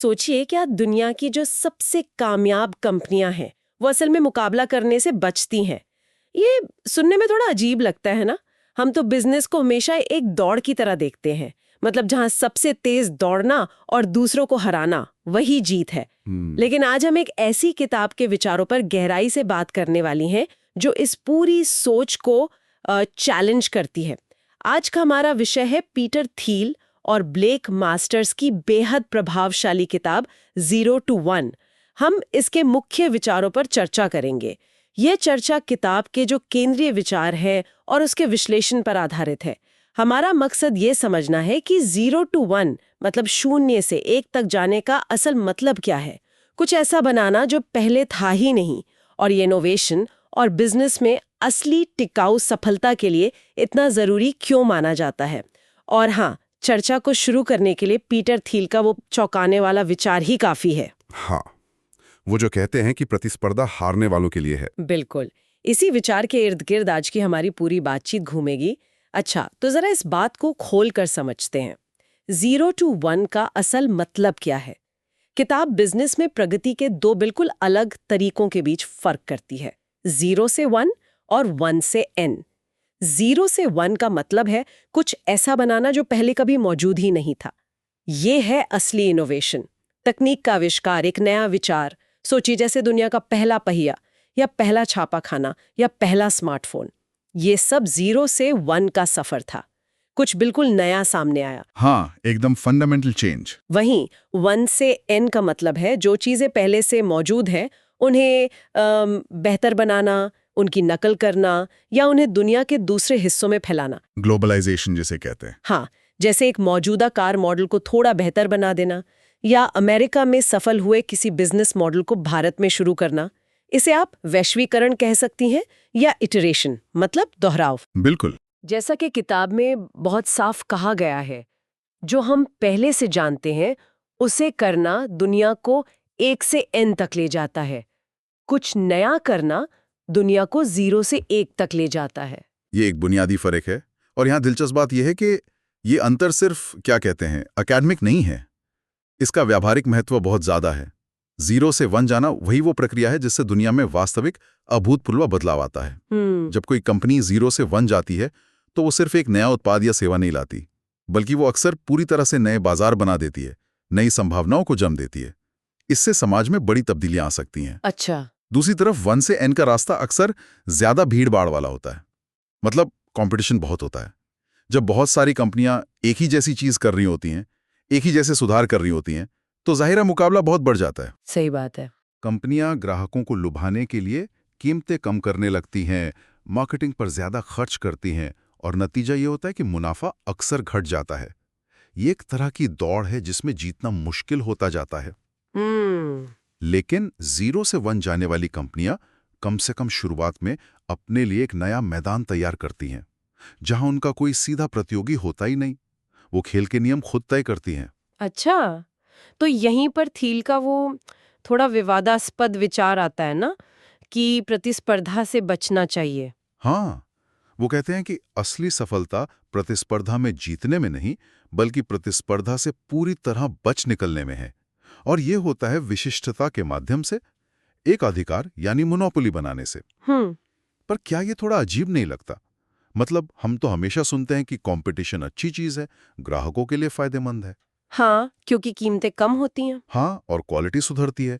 सोचिए क्या दुनिया की जो सबसे कामयाब कंपनियां हैं वो असल में मुकाबला करने से बचती हैं। ये सुनने में थोड़ा अजीब लगता है ना। हम तो बिजनेस को हमेशा एक दौड़ की तरह देखते हैं, मतलब जहां सबसे तेज दौड़ना और दूसरों को हराना वही जीत है। लेकिन आज हम एक ऐसी किताब के विचारों पर गहराई से बात करने वाली हैं जो इस पूरी सोच को चैलेंज करती है। आज का हमारा विषय है पीटर थील और ब्लेक मास्टर्स की बेहद प्रभावशाली किताब 0 to 1। हम इसके मुख्य विचारों पर चर्चा करेंगे। यह चर्चा किताब के जो केंद्रीय विचार है और उसके विश्लेषण पर आधारित है। हमारा मकसद ये समझना है कि 0 to 1 मतलब 0 से 1 तक जाने का असल मतलब क्या है। कुछ ऐसा बनाना जो पहले था ही नहीं, और ये इनोवेशन और बिजनेस में असली टिकाऊ सफलता के लिए इतना जरूरी क्यों माना जाता है। और हाँ, चर्चा को शुरू करने के लिए पीटर थील का वो चौंकाने वाला विचार ही काफी है। हाँ, वो जो कहते हैं कि प्रतिस्पर्धा हारने वालों के लिए है। बिल्कुल, इसी विचार के इर्द गिर्द आज की हमारी पूरी बातचीत घूमेगी। अच्छा, तो जरा इस बात को खोल कर समझते हैं। 0 to 1 का असल मतलब क्या है। किताब बिजनेस में प्रगति के दो बिल्कुल अलग तरीकों के बीच फर्क करती है, 0 से 1 और 1 से n। 0 से 1 का मतलब है कुछ ऐसा बनाना जो पहले कभी मौजूद ही नहीं था। ये है असली इनोवेशन, तकनीक का आविष्कार, एक नया विचार। सोचिए जैसे दुनिया का पहला पहिया या पहला छापा खाना या पहला स्मार्टफोन। ये सब 0 से 1 का सफर था। कुछ बिल्कुल नया सामने आया। हाँ, एकदम फंडामेंटल चेंज। वहीं 1 से n का मतलब है जो चीजें पहले से मौजूद हैं उन्हें बेहतर बनाना, उनकी नकल करना या उन्हें दुनिया के दूसरे हिस्सों में फैलाना। ग्लोबलाइजेशन जिसे कहते हैं। हाँ, जैसे एक मौजूदा कार मॉडल को थोड़ा बेहतर बना देना या अमेरिका में सफल हुए किसी बिजनेस मॉडल को भारत में शुरू करना। इसे आप वैश्वीकरण कह सकती हैं या इटरेशन, मतलब दोहराव। बिल्कुल। जैसा कि किताब में बहुत साफ कहा गया है, जो हम पहले से जानते हैं उसे करना दुनिया को 1 से n तक ले जाता है। कुछ नया करना दुनिया को 0 से 1 तक ले जाता है। ये एक बुनियादी फर्क है। और यहाँ दिलचस्प बात यह है कि ये अंतर सिर्फ क्या कहते हैं अकेडमिक नहीं है, इसका व्यावहारिक महत्व बहुत ज्यादा है। 0 से 1 जाना वही वो प्रक्रिया है जिससे दुनिया में वास्तविक अभूतपूर्व बदलाव आता है। जब कोई कंपनी 0 से 1 जाती है तो वो सिर्फ एक नया उत्पाद या सेवा नहीं लाती, बल्कि वो अक्सर पूरी तरह से नए बाजार बना देती है, नई संभावनाओं को जन्म देती है। इससे समाज में बड़ी तब्दीलियां आ सकती हैं। अच्छा। दूसरी तरफ 1 से n का रास्ता अक्सर ज्यादा भीड़ भाड़ वाला होता है, मतलब कंपटीशन बहुत होता है। जब बहुत सारी कंपनियां एक ही जैसी चीज कर रही होती हैं, एक ही जैसे सुधार कर रही होती हैं, तो जाहिर मुकाबला बहुत बढ़ जाता है। सही बात है। कंपनियां ग्राहकों को लुभाने के लिए कीमतें कम करने लगती हैं, मार्केटिंग पर ज्यादा खर्च करती हैं, और नतीजा ये होता है कि मुनाफा अक्सर घट जाता है। ये एक तरह की दौड़ है जिसमें जीतना मुश्किल होता जाता है। लेकिन 0 से 1 जाने वाली कंपनियां कम से कम शुरुआत में अपने लिए एक नया मैदान तैयार करती हैं, जहां उनका कोई सीधा प्रतियोगी होता ही नहीं। वो खेल के नियम खुद तय करती हैं। अच्छा, तो यहीं पर थील का वो थोड़ा विवादास्पद विचार आता है ना कि प्रतिस्पर्धा से बचना चाहिए। हाँ, वो कहते हैं कि असली सफलता प्रतिस्पर्धा में जीतने में नहीं, बल्कि प्रतिस्पर्धा से पूरी तरह बच निकलने में है। और ये होता है विशिष्टता के माध्यम से, एक अधिकार यानी मोनोपोली बनाने से। पर क्या ये थोड़ा अजीब नहीं लगता? मतलब हम तो हमेशा सुनते हैं कि कंपटीशन अच्छी चीज है, ग्राहकों के लिए फायदेमंद है। हाँ, क्योंकि कीमतें कम होती हैं। हाँ, और क्वालिटी सुधरती है।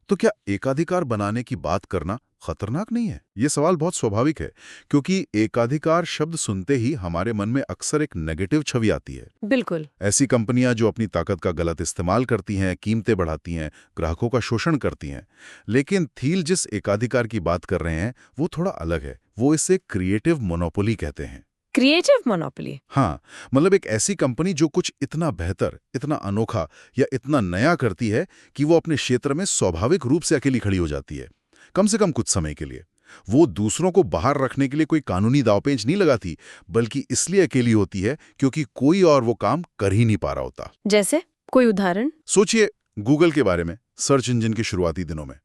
तो क्या एकाधिकार बनाने की बात करना खतरनाक नहीं है? ये सवाल बहुत स्वाभाविक है, क्योंकि एकाधिकार शब्द सुनते ही हमारे मन में अक्सर एक नेगेटिव छवि आती है। बिल्कुल। ऐसी कंपनियां जो अपनी ताकत का गलत इस्तेमाल करती हैं, कीमतें बढ़ाती हैं, ग्राहकों का शोषण करती हैं। लेकिन थील जिस एकाधिकार की बात कर रहे हैं वो थोड़ा अलग है। वो इसे क्रिएटिव मोनोपोली कहते हैं। Creative monopoly? हाँ, मतलब एक ऐसी कंपनी जो कुछ इतना बेहतर, इतना अनोखा या इतना नया करती है कि वो अपने क्षेत्र में स्वाभाविक रूप से अकेली खड़ी हो जाती है, कम से कम कुछ समय के लिए। वो दूसरों को बाहर रखने के लिए कोई कानूनी दांवपेच नहीं लगाती, बल्कि इसलिए अकेली होती है क्योंकि कोई और वो काम कर ही नहीं पा रहा होता। जैसे कोई उदाहरण? सोचिए गूगल के बारे में, सर्च इंजन के शुरुआती दिनों में,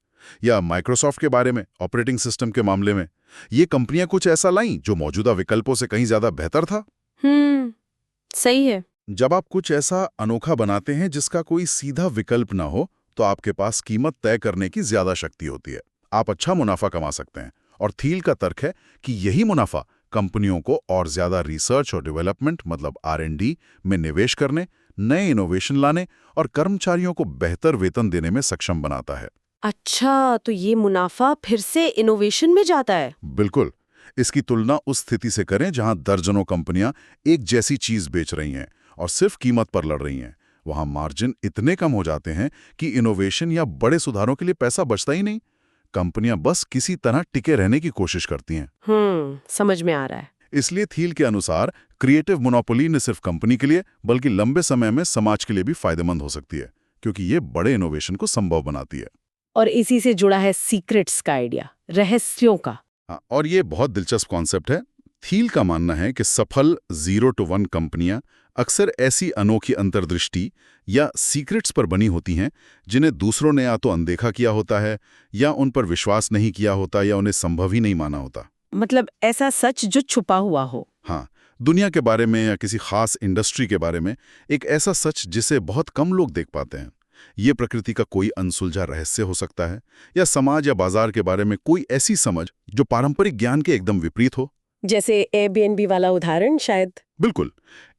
या माइक्रोसॉफ्ट के बारे में, ऑपरेटिंग सिस्टम के मामले में। ये कंपनियां कुछ ऐसा लाईं जो मौजूदा विकल्पों से कहीं ज्यादा बेहतर था। सही है। जब आप कुछ ऐसा अनोखा बनाते हैं जिसका कोई सीधा विकल्प ना हो, तो आपके पास कीमत तय करने की ज्यादा शक्ति होती है। आप अच्छा मुनाफा कमा सकते हैं। और थील का तर्क है कि यही मुनाफा कंपनियों को और ज्यादा रिसर्च और डेवलपमेंट मतलब R&D में निवेश करने, नए इनोवेशन लाने और कर्मचारियों को बेहतर वेतन देने में सक्षम बनाता है। अच्छा, तो ये मुनाफा फिर से इनोवेशन में जाता है। बिल्कुल। इसकी तुलना उस स्थिति से करें जहां दर्जनों कंपनियां एक जैसी चीज बेच रही हैं और सिर्फ कीमत पर लड़ रही हैं। वहां मार्जिन इतने कम हो जाते हैं कि इनोवेशन या बड़े सुधारों के लिए पैसा बचता ही नहीं। कंपनियां बस किसी तरह टिके रहने की कोशिश करती हैं। समझ में आ रहा है। इसलिए थील के अनुसार क्रिएटिव मोनोपोली न सिर्फ कंपनी के लिए बल्कि लंबे समय में समाज के लिए भी फायदेमंद हो सकती है, क्योंकि ये बड़े इनोवेशन को संभव बनाती है। और इसी से जुड़ा है सीक्रेट्स का आइडिया, रहस्यों का। और ये बहुत दिलचस्प कॉन्सेप्ट है। थील का मानना है कि सफल 0 to 1 कंपनियां अक्सर ऐसी अनोखी अंतर्दृष्टि या सीक्रेट्स पर बनी होती हैं जिन्हें दूसरों ने या तो अनदेखा किया होता है या उन पर विश्वास नहीं किया होता या उन्हें संभव ही नहीं माना होता। मतलब ऐसा सच जो छुपा हुआ हो। हाँ, दुनिया के बारे में या किसी खास इंडस्ट्री के बारे में एक ऐसा सच जिसे बहुत कम लोग देख पाते हैं। ये प्रकृति का कोई अनसुलझा रहस्य हो सकता है, या समाज या बाजार के बारे में कोई ऐसी समझ जो पारंपरिक ज्ञान के एकदम विपरीत हो। जैसे एयरबीएनबी वाला उदाहरण शायद। बिल्कुल।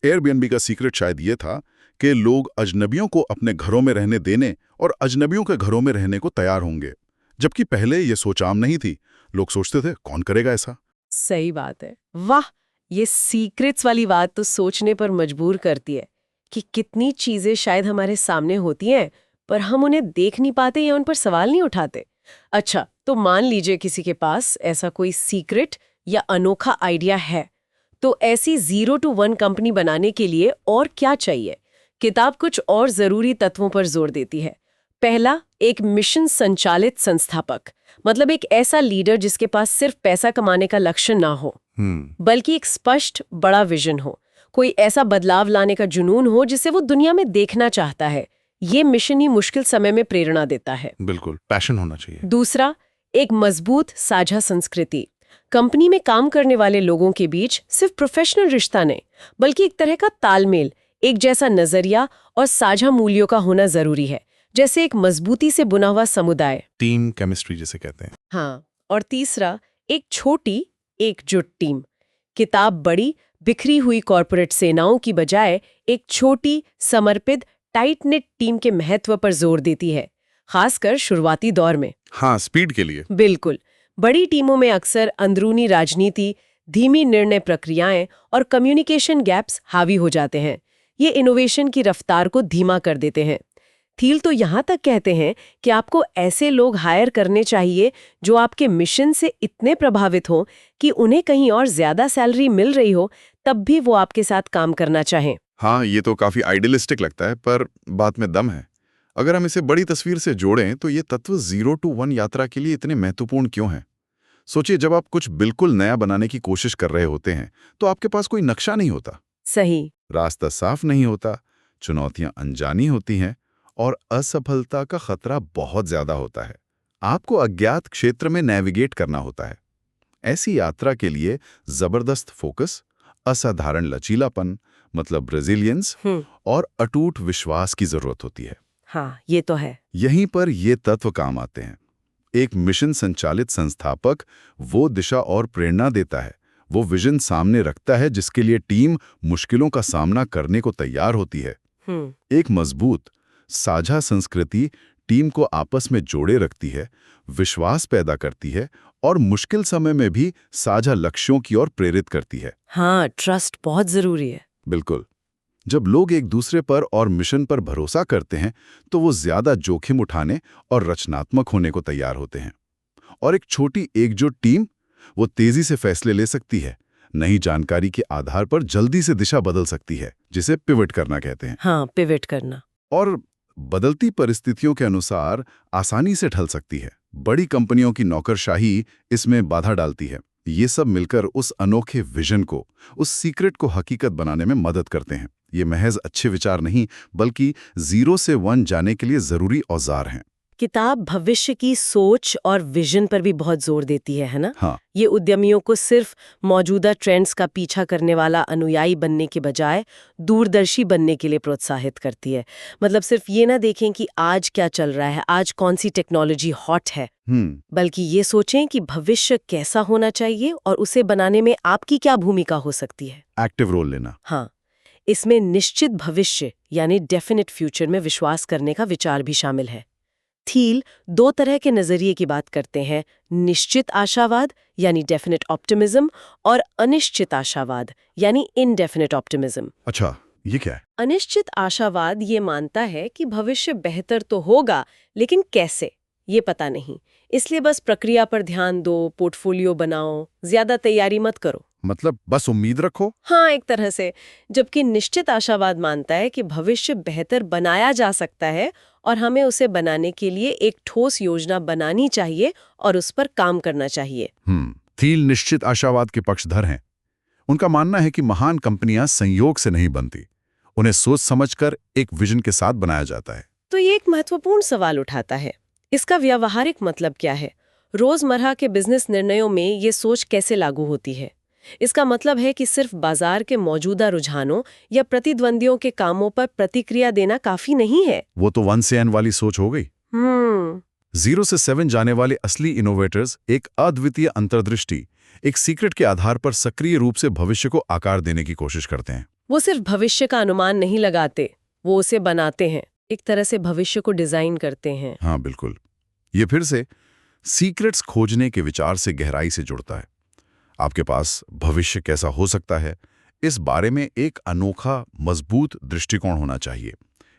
एयरबीएनबी का सीक्रेट शायद ये था कि लोग अजनबियों को अपने घरों में रहने देने और अजनबियों के घरों में रहने को तैयार होंगे, जबकि पहले ये सोच आम नहीं थी। लोग सोचते थे कौन करेगा ऐसा। सही बात है। वाह, ये सीक्रेट्स वाली बात तो सोचने पर मजबूर करती है कि कितनी चीजें शायद हमारे सामने होती हैं पर हम उन्हें देख नहीं पाते या उन पर सवाल नहीं उठाते। अच्छा, तो मान लीजिए किसी के पास ऐसा कोई सीक्रेट या अनोखा आइडिया है, तो ऐसी 0 to 1 कंपनी बनाने के लिए और क्या चाहिए? किताब कुछ और जरूरी तत्वों पर जोर देती है। पहला, एक मिशन संचालित संस्थापक, मतलब एक ऐसा लीडर जिसके पास सिर्फ पैसा कमाने का लक्ष्य ना हो, बल्कि एक स्पष्ट बड़ा विजन हो, कोई ऐसा बदलाव लाने का जुनून हो जिसे वो दुनिया में देखना चाहता है। ये मिशन ही मुश्किल समय में प्रेरणा देता है। बिल्कुल, पैशन होना चाहिए। दूसरा, एक मजबूत साझा संस्कृति। कंपनी में काम करने वाले लोगों के बीच सिर्फ प्रोफेशनल रिश्ता नहीं, बल्कि एक तरह का तालमेल, एक जैसा नजरिया और साझा मूल्यों का होना जरूरी है, जैसे एक मजबूती से बुना हुआ समुदाय, टीम केमिस्ट्री जिसे कहते हैं। हाँ। और तीसरा, एक छोटी एकजुट टीम। किताब बड़ी बिखरी हुई कॉरपोरेट सेनाओं की बजाय एक छोटी समर्पित टाइट निट टीम के महत्व पर जोर देती है, खासकर शुरुआती दौर में। हाँ, स्पीड के लिए। बिल्कुल। बड़ी टीमों में अक्सर अंदरूनी राजनीति, धीमी निर्णय प्रक्रियाएं और कम्युनिकेशन गैप्स हावी हो जाते हैं। ये इनोवेशन की रफ्तार को धीमा कर देते हैं। थील तो यहाँ तक कहते हैं कि आपको ऐसे लोग हायर करने चाहिए जो आपके मिशन से इतने प्रभावित हों कि उन्हें कहीं और ज्यादा सैलरी मिल रही हो तब भी वो आपके साथ काम करना चाहें। हाँ, ये तो काफी आइडियलिस्टिक लगता है, पर बात में दम है। अगर हम इसे बड़ी तस्वीर से जोड़ें तो ये तत्व 0 to 1 यात्रा के लिए इतने महत्वपूर्ण क्यों हैं? सोचिए, जब आप कुछ बिल्कुल नया बनाने की कोशिश कर रहे होते हैं तो आपके पास कोई नक्शा नहीं होता, सही, रास्ता साफ नहीं होता, चुनौतियां अनजानी होती हैं और असफलता का खतरा बहुत ज्यादा होता है। आपको अज्ञात क्षेत्र में नेविगेट करना होता है। ऐसी यात्रा के लिए जबरदस्त फोकस, असाधारण लचीलापन मतलब रेजिलियंस और अटूट विश्वास की जरूरत होती है। हाँ, ये तो है। यहीं पर ये तत्व काम आते हैं। एक मिशन संचालित संस्थापक वो दिशा और प्रेरणा देता है, वो विजन सामने रखता है जिसके लिए टीम मुश्किलों का सामना करने को तैयार होती है। एक मजबूत साझा संस्कृति टीम को आपस में जोड़े रखती है, विश्वास पैदा करती है और मुश्किल समय में भी साझा लक्ष्यों की ओर प्रेरित करती है। हाँ, ट्रस्ट बहुत जरूरी है। बिल्कुल। जब लोग एक दूसरे पर और मिशन पर भरोसा करते हैं तो वो ज्यादा जोखिम उठाने और रचनात्मक होने को तैयार होते हैं। और एक छोटी एकजुट टीम वो तेजी से फैसले ले सकती है, नई जानकारी के आधार पर जल्दी से दिशा बदल सकती है, जिसे पिवट करना कहते हैं। हाँ, पिवट करना। और बदलती परिस्थितियों के अनुसार आसानी से ढल सकती है। बड़ी कंपनियों की नौकरशाही इसमें बाधा डालती है। ये सब मिलकर उस अनोखे विजन को, उस सीक्रेट को हकीकत बनाने में मदद करते हैं। ये महज अच्छे विचार नहीं, बल्कि 0 से 1 जाने के लिए जरूरी औजार हैं। किताब भविष्य की सोच और विजन पर भी बहुत जोर देती है ना? हाँ, ये उद्यमियों को सिर्फ मौजूदा ट्रेंड्स का पीछा करने वाला अनुयायी बनने के बजाय दूरदर्शी बनने के लिए प्रोत्साहित करती है। मतलब सिर्फ ये ना देखें कि आज क्या चल रहा है, आज कौन सी टेक्नोलॉजी हॉट है, बल्कि ये सोचें कि भविष्य कैसा होना चाहिए और उसे बनाने में आपकी क्या भूमिका हो सकती है। एक्टिव रोल लेना। हाँ, इसमें निश्चित भविष्य यानी डेफिनेट फ्यूचर में विश्वास करने का विचार भी शामिल है। थील 2 तरह के नजरिए की बात करते हैं, निश्चित आशावाद यानी डेफिनेट ऑप्टिमिज्म और अनिश्चित आशावाद यानी इनडेफिनेट ऑप्टिमिज्म। अच्छा, ये क्या है? अनिश्चित आशावाद ये मानता है कि भविष्य बेहतर तो होगा, लेकिन कैसे ये पता नहीं, इसलिए बस प्रक्रिया पर ध्यान दो, पोर्टफोलियो बनाओ, ज्यादा तैयारी मत करो। मतलब बस उम्मीद रखो? हाँ, एक तरह से। जबकि निश्चित आशावाद मानता है कि भविष्य बेहतर बनाया जा सकता है और हमें उसे बनाने के लिए एक ठोस योजना बनानी चाहिए और उस पर काम करना चाहिए। थील निश्चित आशावाद के पक्षधर हैं। उनका मानना है कि महान कंपनियां संयोग से नहीं बनती, उन्हें सोच समझकर एक विजन के साथ बनाया जाता है। तो ये एक महत्वपूर्ण सवाल उठाता है, इसका व्यावहारिक मतलब क्या है? रोजमर्रा के बिजनेस निर्णयों में ये सोच कैसे लागू होती है? इसका मतलब है कि सिर्फ बाजार के मौजूदा रुझानों या प्रतिद्वंदियों के कामों पर प्रतिक्रिया देना काफी नहीं है। वो तो 1 से N वाली सोच हो गई। 0 से 7 जाने वाले असली इनोवेटर्स एक अद्वितीय अंतर्दृष्टि, एक सीक्रेट के आधार पर सक्रिय रूप से भविष्य को आकार देने की कोशिश करते हैं। वो सिर्फ भविष्य का अनुमान नहीं लगाते, वो उसे बनाते हैं, एक तरह से भविष्य को डिजाइन करते हैं। हाँ, बिल्कुल। ये फिर से सीक्रेट्स खोजने के विचार से गहराई से जुड़ता है। आपके पास भविष्य कैसा हो सकता है, इस बारे में एक अनोखा, मजबूत दृष्टिकोण होना चाहिए।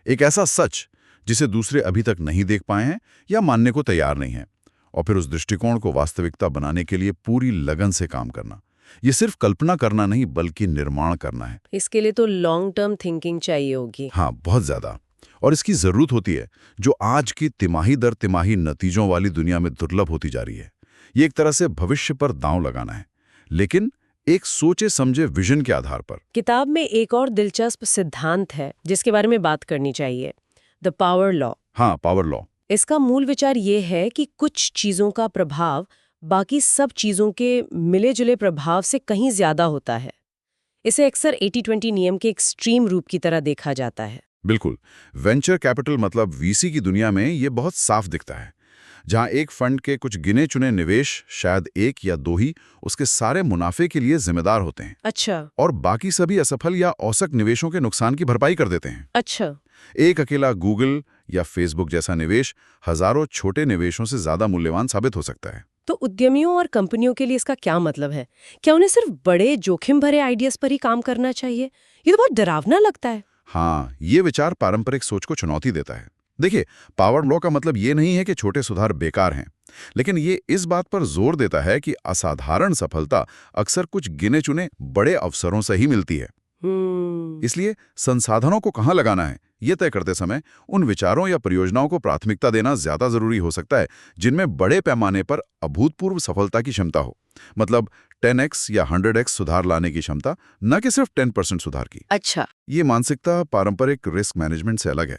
एक ऐसा सच जिसे दूसरे अभी तक नहीं देख पाए हैं या मानने को तैयार नहीं हैं, और फिर उस दृष्टिकोण को वास्तविकता बनाने के लिए पूरी लगन से काम करना। ये सिर्फ कल्पना करना नहीं, बल्कि निर्माण करना है। इसके लिए तो लॉन्ग टर्म थिंकिंग चाहिए होगी। हाँ, बहुत ज्यादा। और इसकी जरूरत होती है, जो आज की तिमाही दर तिमाही नतीजों वाली दुनिया में दुर्लभ होती जा रही है। ये एक तरह से भविष्य पर दांव लगाना है, लेकिन एक सोचे समझे विजन के आधार पर। किताब में एक और दिलचस्प सिद्धांत है जिसके बारे में बात करनी चाहिए, द पावर लॉ। हाँ, पावर लॉ। इसका मूल विचार ये है कि कुछ चीजों का प्रभाव बाकी सब चीजों के मिले जुले प्रभाव से कहीं ज्यादा होता है। इसे अक्सर 80-20 नियम के एक्सट्रीम रूप की तरह देखा जाता है। बिल्कुल। वेंचर कैपिटल मतलब वीसी की दुनिया में ये बहुत साफ दिखता है, जहां एक फंड के कुछ गिने चुने निवेश, शायद 1 या 2 ही, उसके सारे मुनाफे के लिए जिम्मेदार होते हैं। अच्छा। और बाकी सभी असफल या औसक निवेशों के नुकसान की भरपाई कर देते हैं। अच्छा। एक अकेला गूगल या फेसबुक जैसा निवेश हजारों छोटे निवेशों से ज्यादा मूल्यवान साबित हो सकता है। तो उद्यमियों और कंपनियों के लिए इसका क्या मतलब है? क्या उन्हें सिर्फ बड़े जोखिम भरे आइडियाज पर ही काम करना चाहिए? ये तो बहुत डरावना लगता है। हाँ, ये विचार पारंपरिक सोच को चुनौती देता है। देखिए, पावर लॉ का मतलब ये नहीं है कि छोटे सुधार बेकार हैं, लेकिन ये इस बात पर जोर देता है कि असाधारण सफलता अक्सर कुछ गिने चुने बड़े अवसरों से ही मिलती है। इसलिए संसाधनों को कहाँ लगाना है, ये तय करते समय उन विचारों या परियोजनाओं को प्राथमिकता देना ज्यादा जरूरी हो सकता है जिनमें बड़े पैमाने पर अभूतपूर्व सफलता की क्षमता हो। मतलब 10x या 100x सुधार लाने की क्षमता, न कि सिर्फ 10% सुधार की। अच्छा। ये मानसिकता पारंपरिक रिस्क मैनेजमेंट से अलग है,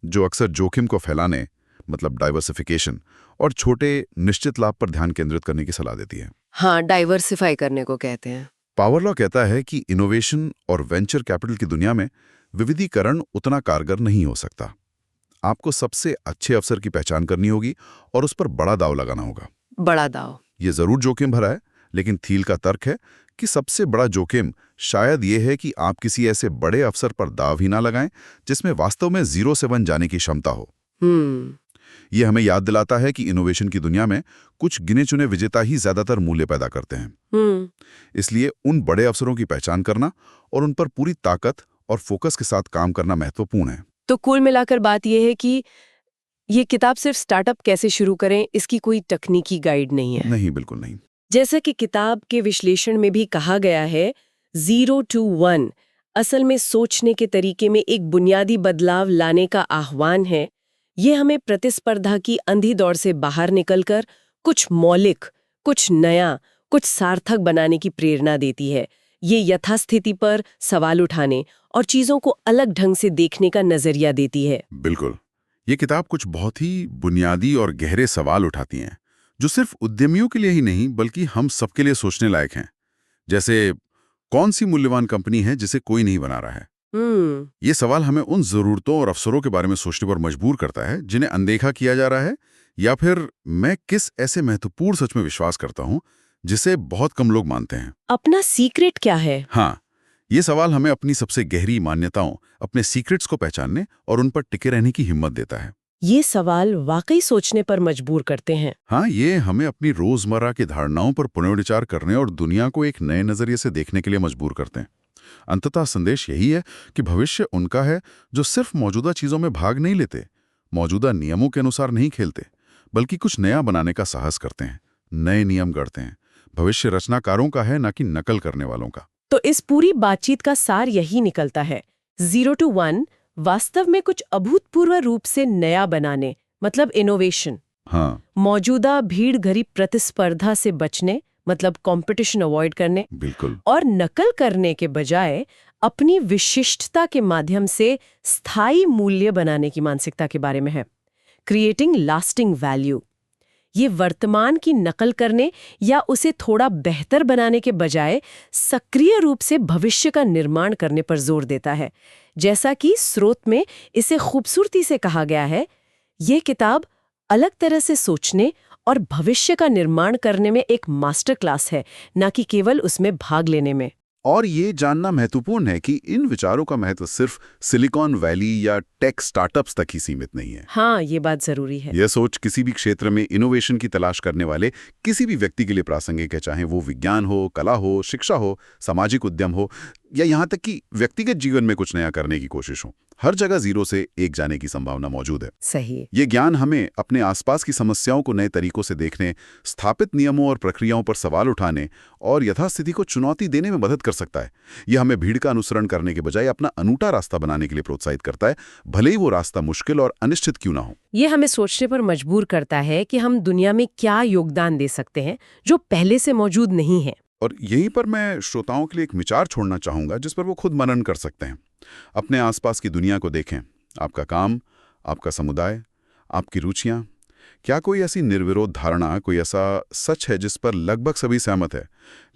जो अक्सर जोखिम को फैलाने, मतलब डाइवर्सिफिकेशन, और छोटे निश्चित लाभ पर ध्यान केंद्रित करने की सलाह देती है। हाँ, डाइवर्सिफाई करने को कहते हैं। पावर लॉ कहता है कि इनोवेशन और वेंचर कैपिटल की दुनिया में विविधीकरण उतना कारगर नहीं हो सकता। आपको सबसे अच्छे अवसर की पहचान करनी होगी और उस पर बड़ा दाव लगाना होगा। बड़ा दाव। ये जरूर जोखिम भरा है, लेकिन थील का तर्क है कि सबसे बड़ा जोखिम शायद ये है कि आप किसी ऐसे बड़े अवसर पर दाव ही ना लगाएं जिसमें वास्तव में 0 से 1 जाने की क्षमता हो। ये हमें याद दिलाता है कि इनोवेशन की दुनिया में कुछ गिने चुने विजेता ही ज्यादातर मूल्य पैदा करते हैं। इसलिए उन बड़े अवसरों की पहचान करना और उन पर पूरी ताकत और फोकस के साथ काम करना महत्वपूर्ण है। तो कुल मिलाकर बात यह है कि ये किताब सिर्फ स्टार्टअप कैसे शुरू करें, इसकी कोई तकनीकी गाइड नहीं है। नहीं, बिल्कुल नहीं। जैसा कि किताब के विश्लेषण में भी कहा गया है, 0 to 1 असल में सोचने के तरीके में एक बुनियादी बदलाव लाने का आह्वान है। ये हमें प्रतिस्पर्धा की अंधी दौड़ से बाहर निकलकर कुछ मौलिक, कुछ नया, कुछ सार्थक बनाने की प्रेरणा देती है। ये यथास्थिति पर सवाल उठाने और चीजों को अलग ढंग से देखने का नजरिया देती है। बिल्कुल। ये किताब कुछ बहुत ही बुनियादी और गहरे सवाल उठाती हैं, जो सिर्फ उद्यमियों के लिए ही नहीं बल्कि हम सबके लिए सोचने लायक हैं। जैसे, कौन सी मूल्यवान कंपनी है जिसे कोई नहीं बना रहा है? ये सवाल हमें उन ज़रूरतों और अवसरों के बारे में सोचने पर मजबूर करता है जिन्हें अनदेखा किया जा रहा है, या फिर मैं किस ऐसे महत्वपूर्ण सच में विश्वास करता हूं जिसे बहुत कम लोग मानते हैं। अपना सीक्रेट क्या है? हाँ, ये सवाल हमें अपनी सबसे गहरी मान्यताओं, अपने सीक्रेट्स को पहचानने और उन पर टिके रहने की हिम्मत देता है। ये सवाल वाकई सोचने पर मजबूर करते हैं। हाँ, ये हमें अपनी रोजमर्रा की धारणाओं पर पुनर्विचार करने और दुनिया को एक नए नजरिए से देखने के लिए मजबूर करते हैं। अंततः संदेश यही है कि भविष्य उनका है जो सिर्फ मौजूदा चीजों में भाग नहीं लेते, मौजूदा नियमों के अनुसार नहीं खेलते, बल्कि कुछ नया बनाने का साहस करते हैं, नए नियम गढ़ते हैं। भविष्य रचनाकारों का है, ना कि नकल करने वालों का। तो इस पूरी बातचीत का सार यही निकलता है, 0 to 1 वास्तव में कुछ अभूतपूर्व रूप से नया बनाने, मतलब इनोवेशन। हाँ, मौजूदा भीड़ भरी प्रतिस्पर्धा से बचने, मतलब कंपटीशन अवॉइड करने, बिल्कुल। और नकल करने के बजाय अपनी विशिष्टता के माध्यम से स्थायी मूल्य बनाने की मानसिकता के बारे में है। Creating lasting value. ये वर्तमान की नकल करने या उसे थोड़ा बेहतर बनाने के बजाय सक्रिय रूप से भविष्य का निर्माण करने पर जोर देता है। जैसा कि स्रोत में इसे खूबसूरती से कहा गया है, ये किताब अलग तरह से सोचने और भविष्य का निर्माण करने में एक मास्टर क्लास है, न कि केवल उसमें भाग लेने में। और ये जानना महत्वपूर्ण है कि इन विचारों का महत्व सिर्फ सिलिकॉन वैली या टेक स्टार्टअप्स तक ही सीमित नहीं है। हाँ, ये बात जरूरी है। यह सोच किसी भी क्षेत्र में इनोवेशन की तलाश करने वाले किसी भी व्यक्ति के लिए प्रासंगिक है, चाहे वो विज्ञान हो, कला हो, शिक्षा हो, सामाजिक उद्यम हो, या यहाँ तक कि व्यक्तिगत जीवन में कुछ नया करने की कोशिश हो। हर जगह 0 से 1 जाने की संभावना मौजूद है। सही। ये ज्ञान हमें अपने आसपास की समस्याओं को नए तरीकों से देखने, स्थापित नियमों और प्रक्रियाओं पर सवाल उठाने और यथास्थिति को चुनौती देने में मदद कर सकता है। यह हमें भीड़ का अनुसरण करने के बजाय अपना अनूठा रास्ता बनाने के लिए प्रोत्साहित करता है, भले ही वो रास्ता मुश्किल और अनिश्चित क्यों ना हो। ये हमें सोचने पर मजबूर करता है कि हम दुनिया में क्या योगदान दे सकते हैं जो पहले से मौजूद नहीं है। और यहीं पर मैं श्रोताओं के लिए एक विचार छोड़ना चाहूंगा जिस पर वो खुद मनन कर सकते हैं। अपने आसपास की दुनिया को देखें, आपका काम, आपका समुदाय, आपकी रुचियां। क्या कोई ऐसी निर्विरोध धारणा, कोई ऐसा सच है जिस पर लगभग सभी सहमत है,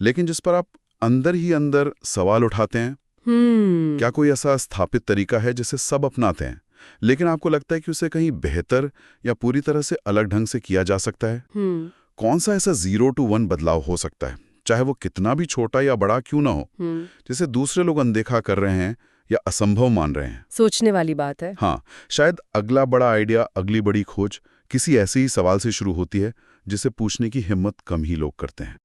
लेकिन जिस पर आप अंदर ही अंदर सवाल उठाते हैं? क्या कोई ऐसा स्थापित तरीका है जिसे सब अपनाते हैं, लेकिन आपको लगता है कि उसे कहीं बेहतर या पूरी तरह से अलग ढंग से किया जा सकता है? कौन सा ऐसा 0 to 1 बदलाव हो सकता है, चाहे वो कितना भी छोटा या बड़ा क्यों ना हो, जिसे दूसरे लोग अनदेखा कर रहे हैं या असंभव मान रहे हैं? सोचने वाली बात है। हाँ, शायद अगला बड़ा आइडिया, अगली बड़ी खोज किसी ऐसे ही सवाल से शुरू होती है जिसे पूछने की हिम्मत कम ही लोग करते हैं।